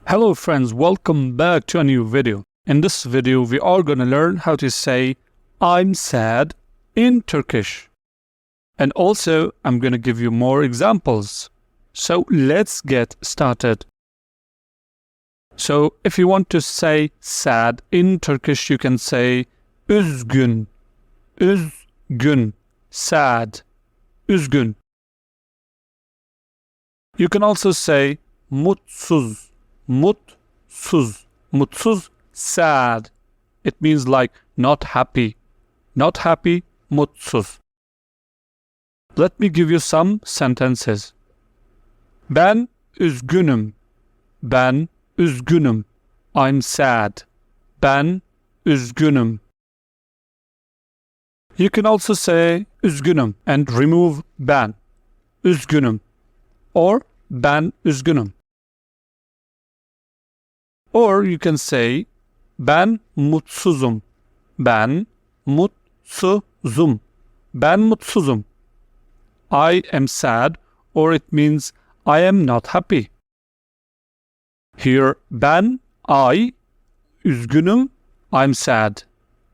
Hello friends, welcome back to a new video. In this video, we are going to learn how to say I'm sad in Turkish. And also, I'm going to give you more examples. So let's get started. So if you want to say sad in Turkish, you can say üzgün, üzgün, sad, üzgün. You can also say mutsuz, mutsuz, mutsuz, sad. It means like not happy, mutsuz. Let me give you some sentences. Ben üzgünüm, ben üzgünüm. I'm sad. Ben üzgünüm. You can also say üzgünüm and remove ben. Üzgünüm or ben üzgünüm. Or you can say ben mutsuzum. Ben mutsuzum. Ben mutsuzum. I am sad, or it means I am not happy. Here ben, I, üzgünüm, I'm sad.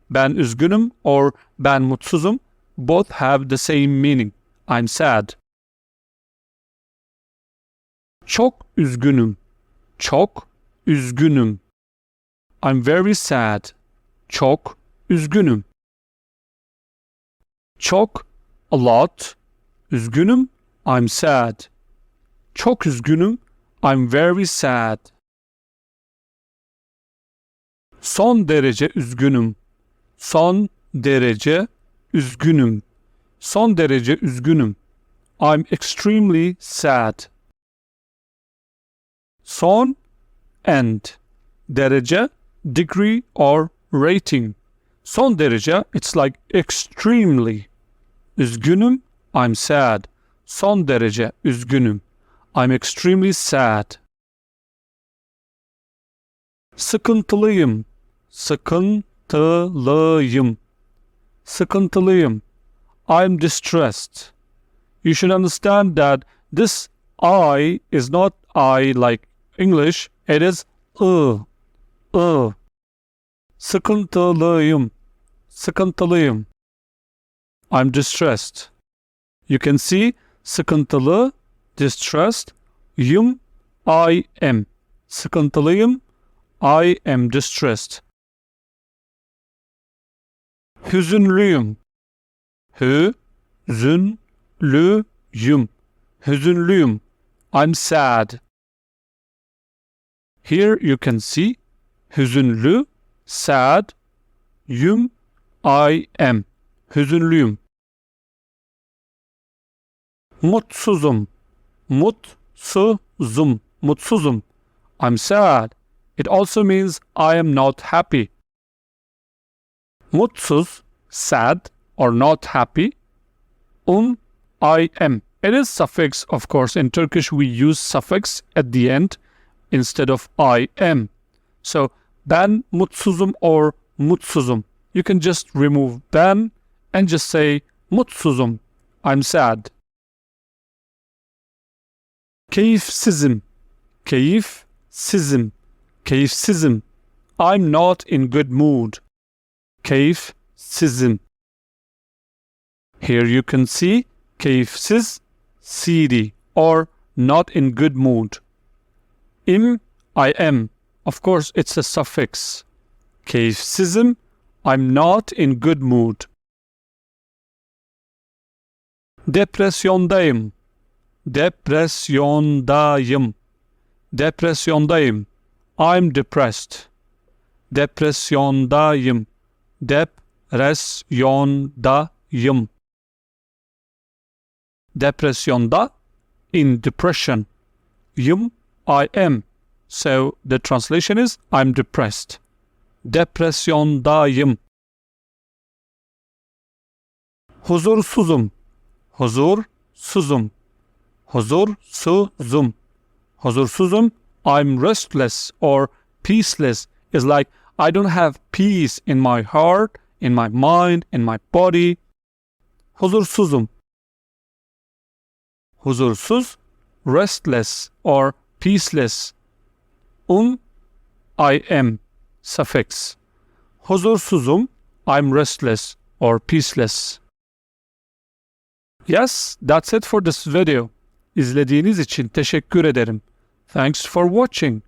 Ben üzgünüm or ben mutsuzum both have the same meaning. I'm sad. Çok üzgünüm. Çok üzgünüm. I'm very sad. Çok üzgünüm. Çok, a lot. Üzgünüm, I'm sad. Çok üzgünüm, I'm very sad. Son derece üzgünüm. Son derece üzgünüm. Son derece üzgünüm. I'm extremely sad. Son, end. Derece, degree or rating. Son derece, it's like extremely. Üzgünüm, I'm sad. Son derece üzgünüm. I'm extremely sad. Sıkıntılıyım. Sıkıntılıyım. Sıkıntılıyım. I'm distressed. You should understand that this I is not I like English. It is Sıkıntılıyım. Sıkıntılıyım. I'm distressed. You can see sıkıntılı, distressed, I am. Sıkıntılıyım, I am distressed. Hüzünlüyüm. Hüzünlüyüm. Hüzünlüyüm. I'm sad. Here you can see hüzünlü, sad, I am. Hüzünlüyüm. Mutsuzum. Mutsuzum. Mutsuzum. I'm sad. It also means I am not happy. Mutsuz, sad or not happy. I am. It is suffix, of course. In Turkish, we use suffix at the end instead of I am. So, ben mutsuzum or mutsuzum. You can just remove ben and just say mutsuzum. I'm sad. Keyifsizim. Keyifsizim. Keyifsizim. I'm not in good mood. Keyifsizim. Here you can see keyifsiz, CD or not in good mood. I am. Of course, it's a suffix. Keyifsizim. I'm not in good mood. Depresyondayım. Depresyondayım. Depresyondayım. I'm depressed. Depresyondayım. Depresyondayım. Depresyonda, in depression. I am. So the translation is I'm depressed. Depresyondayım. Huzursuzum. Huzursuzum. Huzursuzum. Huzursuzum. I'm restless or peaceless. Is like I don't have peace in my heart, in my mind, in my body. Huzursuzum. Huzursuz, restless or peaceless. I am suffix. Huzursuzum, I'm restless or peaceless. Yes, that's it for this video. İzlediğiniz için teşekkür ederim. Thanks for watching.